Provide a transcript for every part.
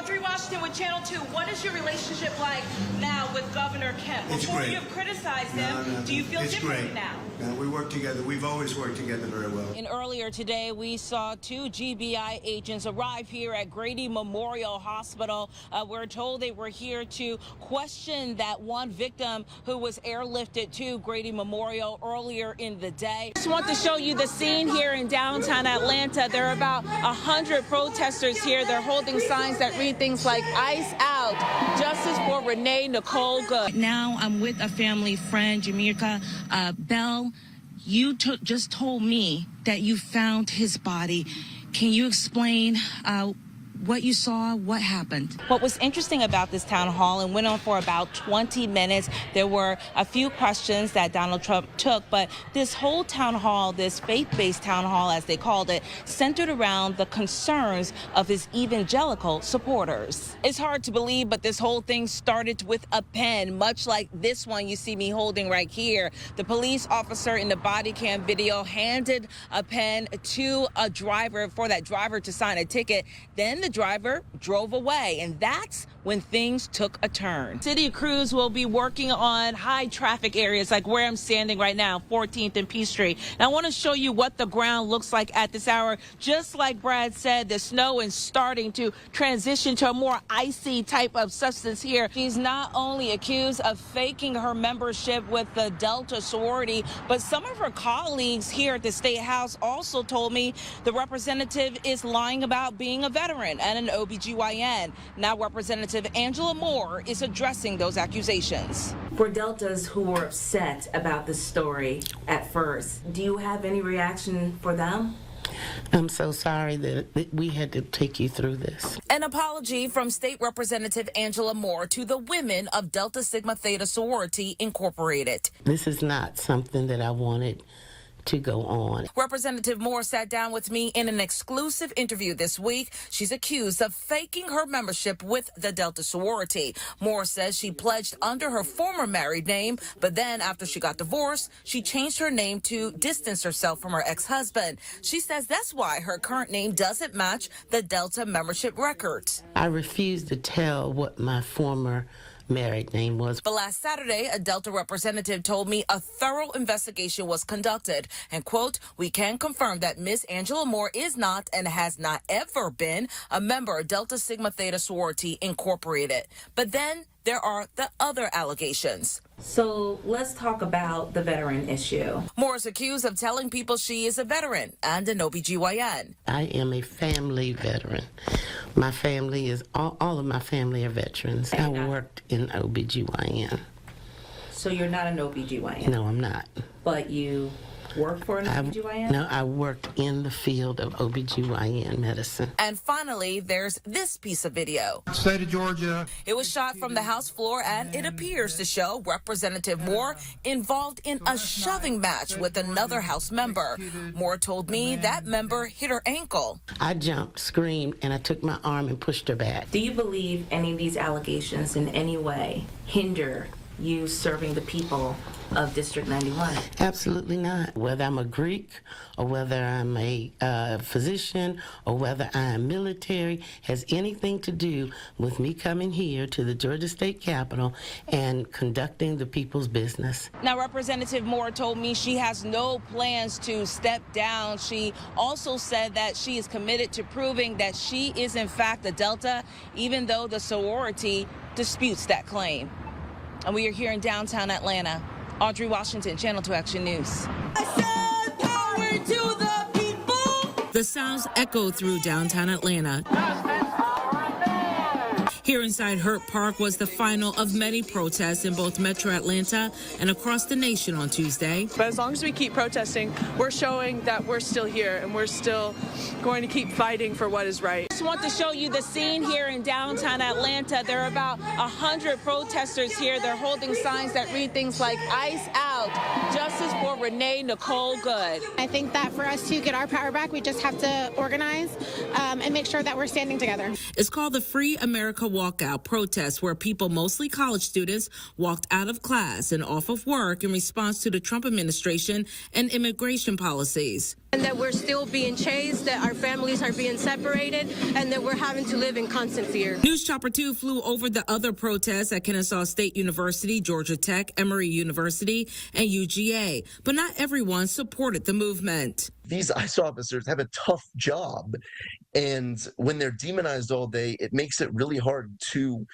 Audrey Washington with Channel 2. What is your relationship like now with Governor Kemp? It's Before great. you have criticized him, do you feel it's differently great. now? No, we work together. We've always worked together very well. And earlier today, we saw 2 GBI agents arrive here at Grady Memorial Hospital. We're told they were here to question that one victim who was airlifted to Grady Memorial earlier in the day. I just want to show you the scene here in downtown Atlanta. There are about 100 protesters here. They're holding signs that read things like "Ice Out," "Justice for Renee Nicole Good." Now I'm with a family friend, Jamaica Bell. You just told me that you found his body. Can you explain what you saw, what happened? What was interesting about this town hall, and went on for about 20 minutes, there were a few questions that Donald Trump took, but this whole town hall, this faith-based town hall as they called it, centered around the concerns of his evangelical supporters. It's hard to believe, but this whole thing started with a pen, much like this one you see me holding right here. The police officer in the body cam video handed a pen to a driver for that driver to sign a ticket. Then the driver drove away, and that's when things took a turn. City crews will be working on high traffic areas like where I'm standing right now, 14th and Peachtree. And I want to show you what the ground looks like at this hour. Just like Brad said, the snow is starting to transition to a more icy type of substance here. She's not only accused of faking her membership with the Delta sorority, but some of her colleagues here at the State House also told me the representative is lying about being a veteran and an OBGYN. Now Representative Angela Moore is addressing those accusations. For Deltas who were upset about the story at first, do you have any reaction for them? I'm so sorry that we had to take you through this. An apology from State Representative Angela Moore to the women of Delta Sigma Theta Sorority Incorporated. This is not something that I wanted to go on. Representative Moore sat down with me in an exclusive interview this week. She's accused of faking her membership with the Delta sorority. Moore says she pledged under her former married name, but then after she got divorced, she changed her name to distance herself from her ex-husband. She says that's why her current name doesn't match the Delta membership records. I refuse to tell what my former married name was. But last Saturday, a Delta representative told me a thorough investigation was conducted. And, quote, "We can confirm that Miss Angela Moore is not and has not ever been a member of Delta Sigma Theta Sorority Incorporated." But then there are the other allegations. So let's talk about the veteran issue. Moore is accused of telling people she is a veteran and an OBGYN. I am a family veteran. My family is, all of my family are veterans. I worked in OBGYN. So you're not an OBGYN? No, I'm not. But you work for an OBGYN? No, I worked in the field of OBGYN medicine. And finally, there's this piece of video. State of Georgia. It was shot from the House floor, and it appears to show Representative Moore involved in a shoving match with another House member. Moore told me that member hit her ankle. I jumped, screamed, and I took my arm and pushed her back. Do you believe any of these allegations in any way hinder you serving the people of District 91? Absolutely not. Whether I'm a Greek or whether I'm a physician or whether I'm military has anything to do with me coming here to the Georgia State Capitol and conducting the people's business. Now, Representative Moore told me she has no plans to step down. She also said that she is committed to proving that she is in fact a Delta, even though the sorority disputes that claim. And we are here in downtown Atlanta. Audrey Washington, Channel 2 Action News. I said power to the people. The sounds echo through downtown Atlanta. Here inside Hurt Park was the final of many protests in both Metro Atlanta and across the nation on Tuesday. But as long as we keep protesting, we're showing that we're still here and we're still going to keep fighting for what is right. I just want to show you the scene here in downtown Atlanta. There are about 100 protesters here. They're holding signs that read things like "Ice Out," "Justice for Renee Nicole Good." I think that for us to get our power back, we just have to organize and make sure that we're standing together. It's called the Free America Walkout protest, where people, mostly college students, walked out of class and off of work in response to the Trump administration and immigration policies. And that we're still being chased, that our families are being separated, and that we're having to live in constant fear. News Chopper 2 flew over the other protests at Kennesaw State University, Georgia Tech, Emory University, and UGA. But not everyone supported the movement. These ICE officers have a tough job, and when they're demonized all day, it makes it really hard to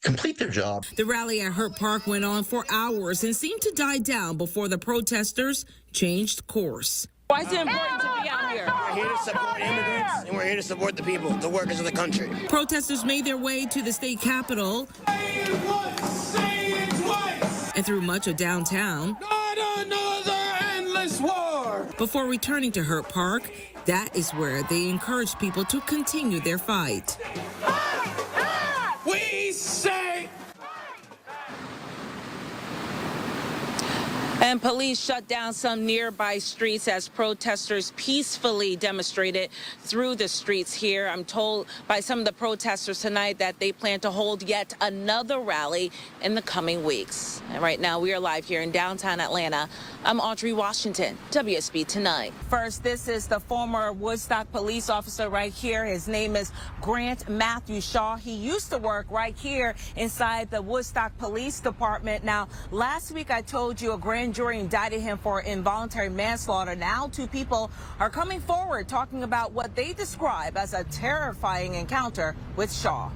complete their job. The rally at Hurt Park went on for hours and seemed to die down before the protesters changed course. Why is it important to be out here? We're here to support immigrants, and we're here to support the people, the workers of the country. Protesters made their way to the state capitol and through much of downtown. Not another endless war! Before returning to Hurt Park, that is where they encouraged people to continue their fight. We say... And police shut down some nearby streets as protesters peacefully demonstrated through the streets here. I'm told by some of the protesters tonight that they plan to hold yet another rally in the coming weeks. And right now, we are live here in downtown Atlanta. I'm Audrey Washington, WSB Tonight. First, this is the former Woodstock police officer right here. His name is Grant Matthew Shaw. He used to work right here inside the Woodstock Police Department. Now, last week I told you a grand jury indicted him for involuntary manslaughter. Now 2 people are coming forward talking about what they describe as a terrifying encounter with Shaw.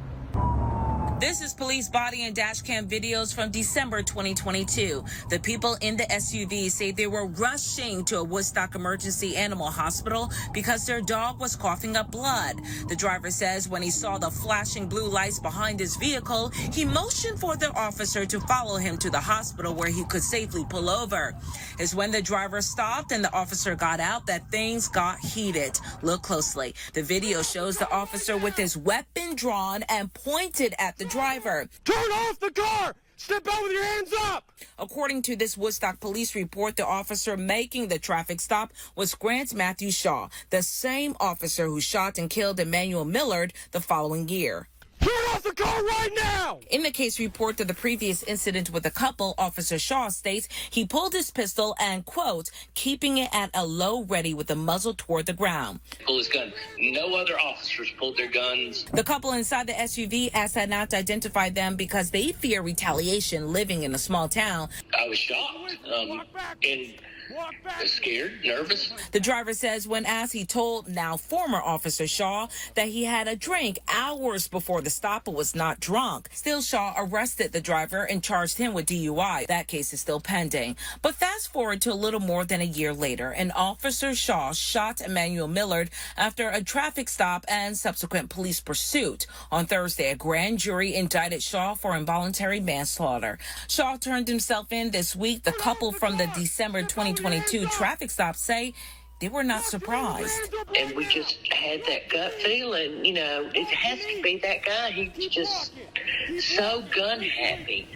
This is police body and dash cam videos from December 2022. The people in the SUV say they were rushing to a Woodstock emergency animal hospital because their dog was coughing up blood. The driver says when he saw the flashing blue lights behind his vehicle, he motioned for the officer to follow him to the hospital where he could safely pull over. It's when the driver stopped and the officer got out that things got heated. Look closely. The video shows the officer with his weapon drawn and pointed at the driver. Turn off the car! Step out with your hands up! According to this Woodstock police report, the officer making the traffic stop was Grant Matthew Shaw, the same officer who shot and killed Emmanuel Millard the following year. Turn off the car right now! In the case report of the previous incident with the couple, Officer Shaw states he pulled his pistol and, quote, keeping it at a low ready with the muzzle toward the ground. Pulled his gun. No other officers pulled their guns. The couple inside the SUV asked that not to identify them because they fear retaliation living in a small town. I was shocked and scared, nervous. The driver says when asked, he told now former Officer Shaw that he had a drink hours before the stop but was not drunk. Still, Shaw arrested the driver and charged him with DUI. That case is still pending. But fast forward to a little more than a year later, and Officer Shaw shot Emmanuel Millard after a traffic stop and subsequent police pursuit. On Thursday, a grand jury indicted Shaw for involuntary manslaughter. Shaw turned himself in this week. The couple from the December 2022 traffic stop say they were not surprised. And we just had that gut feeling, you know, it has to be that guy. He's just so gun happy.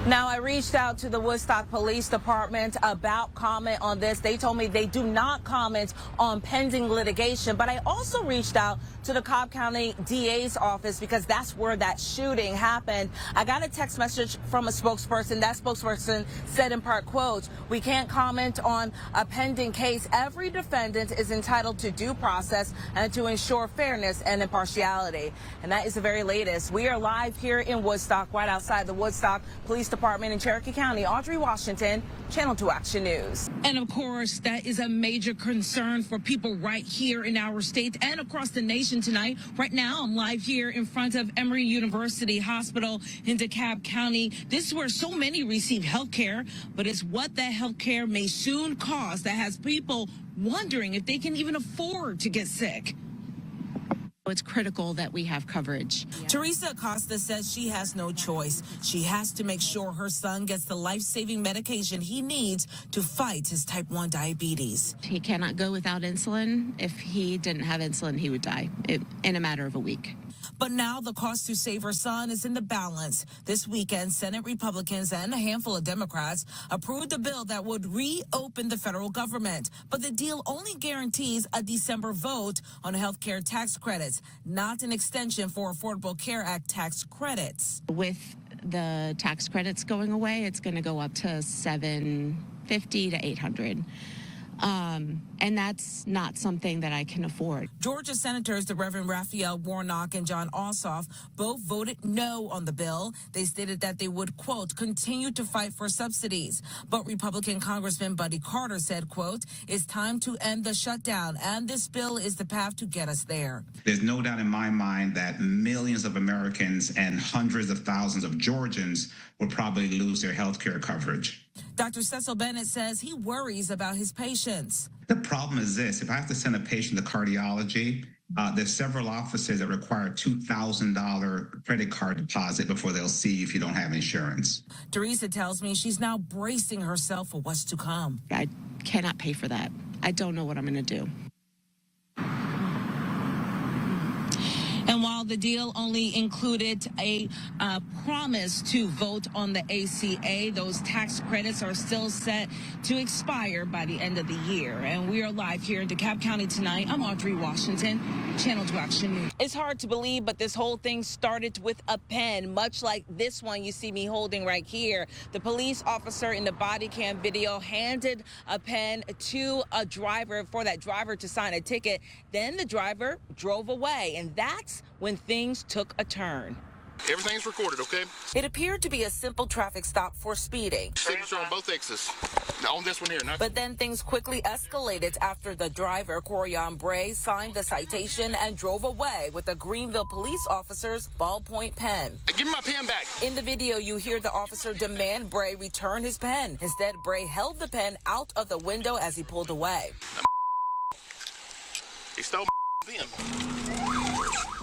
Now, I reached out to the Woodstock Police Department about comment on this. They told me they do not comment on pending litigation, but I also reached out to the Cobb County DA's office because that's where that shooting happened. I got a text message from a spokesperson. That spokesperson said in part, quote, we can't comment on a pending case. Every defendant is entitled to due process and to ensure fairness and impartiality. And that is the very latest. We are live here in Woodstock, right outside the Woodstock Police Department in Cherokee County. Audrey Washington, Channel 2 Action News. And of course, that is a major concern for people right here in our state and across the nation tonight. Right now, I'm live here in front of Emory University Hospital in DeKalb County. This is where so many receive health care, but it's what that health care may soon cost that has people wondering if they can even afford to get sick. It's critical that we have coverage. Teresa Acosta says she has no choice. She has to make sure her son gets the life-saving medication he needs to fight his type 1 diabetes. He cannot go without insulin. If he didn't have insulin, he would die in a matter of a week. But now the cost to save her son is in the balance. This weekend, Senate Republicans and a handful of Democrats approved a bill that would reopen the federal government. But the deal only guarantees a December vote on health care tax credits, not an extension for Affordable Care Act tax credits. With the tax credits going away, it's going to go up to $750 $650 to $800. And that's not something that I can afford. Georgia Senators, the Reverend Raphael Warnock and John Ossoff, both voted no on the bill. They stated that they would, quote, continue to fight for subsidies. But Republican Congressman Buddy Carter said, quote, it's time to end the shutdown, and this bill is the path to get us there. There's no doubt in my mind that millions of Americans and hundreds of thousands of Georgians will probably lose their health care coverage. Dr. Cecil Bennett says he worries about his patients. The problem is this: if I have to send a patient to cardiology, there's several offices that require a $2,000 credit card deposit before they'll see if you don't have insurance. Teresa tells me she's now bracing herself for what's to come. I cannot pay for that. I don't know what I'm going to do. And while the deal only included a promise to vote on the ACA, those tax credits are still set to expire by the end of the year. And we are live here in DeKalb County tonight. I'm Audrey Washington, Channel 2 Action News. It's hard to believe, but this whole thing started with a pen, much like this one you see me holding right here. The police officer in the body cam video handed a pen to a driver for that driver to sign a ticket. Then the driver drove away, and that's when things took a turn. Everything's recorded, okay? It appeared to be a simple traffic stop for speeding. Signature on both X's. On this one here. No. But then things quickly escalated after the driver, Corian Bray, signed the citation and drove away with a Greenville police officer's ballpoint pen. Give me my pen back. In the video, you hear the officer demand Bray return his pen. Instead, Bray held the pen out of the window as he pulled away. He stole my pen.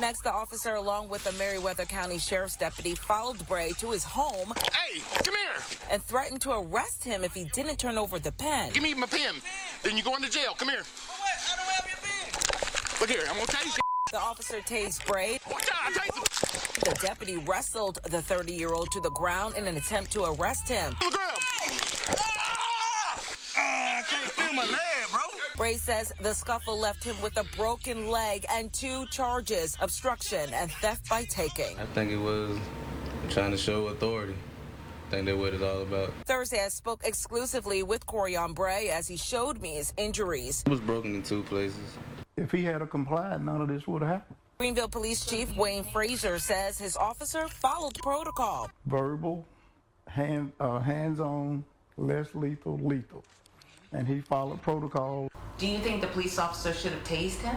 Next, the officer, along with a Meriwether County Sheriff's deputy, followed Bray to his home. Hey, come here. And threatened to arrest him if he didn't turn over the pen. Give me my pen. Then you're going to jail. Come here. I don't have your pen. Look here, I'm going to tase you. The officer tased Bray. Watch out, I tase him. The deputy wrestled the 30-year-old to the ground in an attempt to arrest him. To the ground. I can't feel my leg, bro. Bray says the scuffle left him with a broken leg and 2 charges, obstruction and theft by taking. I think it was trying to show authority. I think that's what it's all about. Thursday, I spoke exclusively with Corian Bray as he showed me his injuries. It was broken in 2 places. If he had complied, none of this would have happened. Greenville Police Chief Wayne Frazier says his officer followed protocol. Verbal, hands-on, less lethal, lethal. And he followed protocol. Do you think the police officer should have tased him?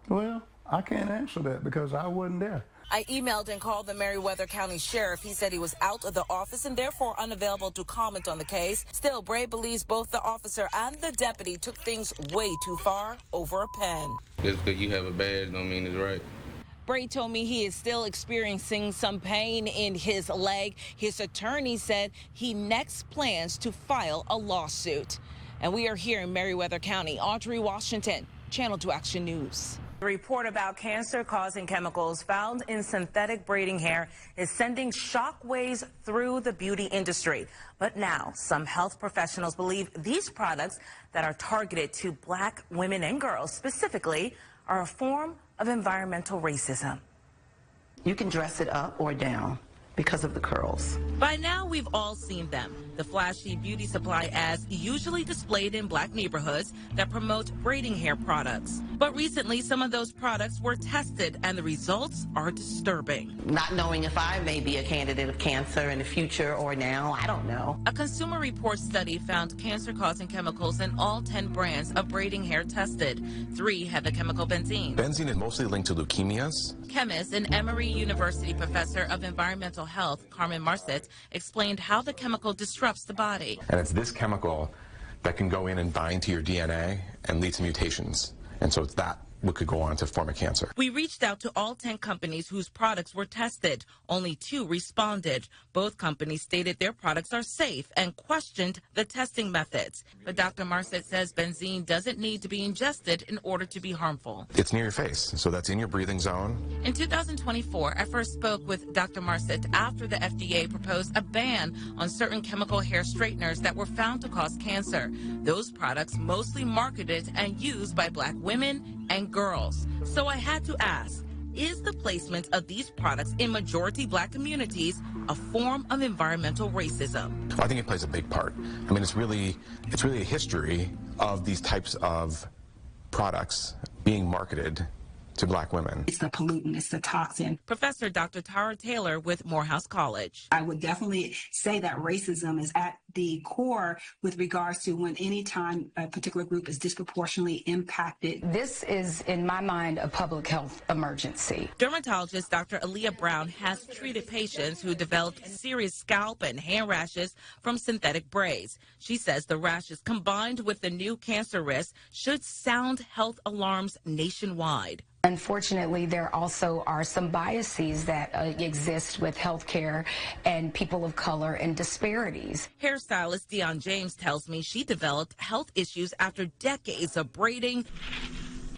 Well, I can't answer that because I wasn't there. I emailed and called the Meriwether County Sheriff. He said he was out of the office and therefore unavailable to comment on the case. Still, Bray believes both the officer and the deputy took things way too far over a pen. Just because you have a badge don't mean it's right. Bray told me he is still experiencing some pain in his leg. His attorney said he next plans to file a lawsuit. And we are here in Meriwether County. Audrey Washington, Channel 2 Action News. A report about cancer-causing chemicals found in synthetic braiding hair is sending shockwaves through the beauty industry. But now, some health professionals believe these products that are targeted to Black women and girls specifically are a form of environmental racism. You can dress it up or down because of the curls. By now, we've all seen them. The flashy beauty supply ads usually displayed in Black neighborhoods that promote braiding hair products. But recently, some of those products were tested, and the results are disturbing. Not knowing if I may be a candidate of cancer in the future or now, I don't know. A Consumer Reports study found cancer-causing chemicals in all 10 brands of braiding hair tested. 3 had the chemical benzene. Benzene is mostly linked to leukemias. Chemist and Emory University professor of environmental health, Carmen Marcet, explained how the chemical disrupts the body. And it's this chemical that can go in and bind to your DNA and lead to mutations. And so it's that what could go on to form a cancer. We reached out to all 10 companies whose products were tested. Only 2 responded. Both companies stated their products are safe and questioned the testing methods. But Dr. Marcet says benzene doesn't need to be ingested in order to be harmful. It's near your face, so that's in your breathing zone. In 2024, I first spoke with Dr. Marcet after the FDA proposed a ban on certain chemical hair straighteners that were found to cause cancer. Those products mostly marketed and used by Black women and girls. So I had to ask, is the placement of these products in majority Black communities a form of environmental racism? I think it plays a big part. I mean, it's really a history of these types of products being marketed to Black women. It's the pollutant, it's the toxin. Professor Dr. Tara Taylor with Morehouse College. I would definitely say that racism is at the core with regards to when any time a particular group is disproportionately impacted. This is, in my mind, a public health emergency. Dermatologist Dr. Aaliyah Brown has treated patients who developed serious scalp and hand rashes from synthetic braids. She says the rashes combined with the new cancer risk should sound health alarms nationwide. Unfortunately, there also are some biases that exist with healthcare and people of color and disparities. Hairstylist Dion James tells me she developed health issues after decades of braiding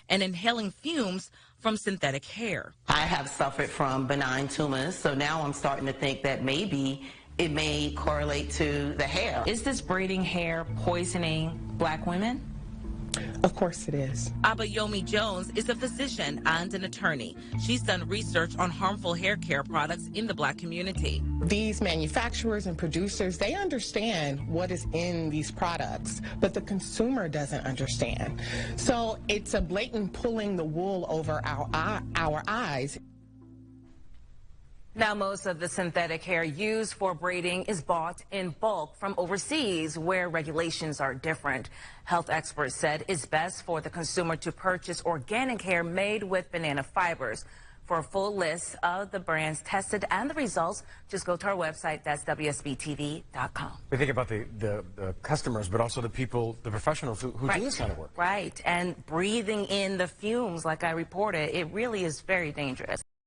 and inhaling fumes from synthetic hair. I have suffered from benign tumors, so now I'm starting to think that maybe it may correlate to the hair. Is this braiding hair poisoning Black women? Of course it is. Abayomi Jones is a physician and an attorney. She's done research on harmful hair care products in the Black community. These manufacturers and producers, they understand what is in these products, but the consumer doesn't understand. So it's a blatant pulling the wool over our eyes. Now, most of the synthetic hair used for braiding is bought in bulk from overseas, where regulations are different. Health experts said it's best for the consumer to purchase organic hair made with banana fibers. For a full list of the brands tested and the results, just go to our website. That's WSBTV.com. We think about the customers, but also the people, the professionals who do this kind of work. Right, and breathing in the fumes, like I reported, it really is very dangerous.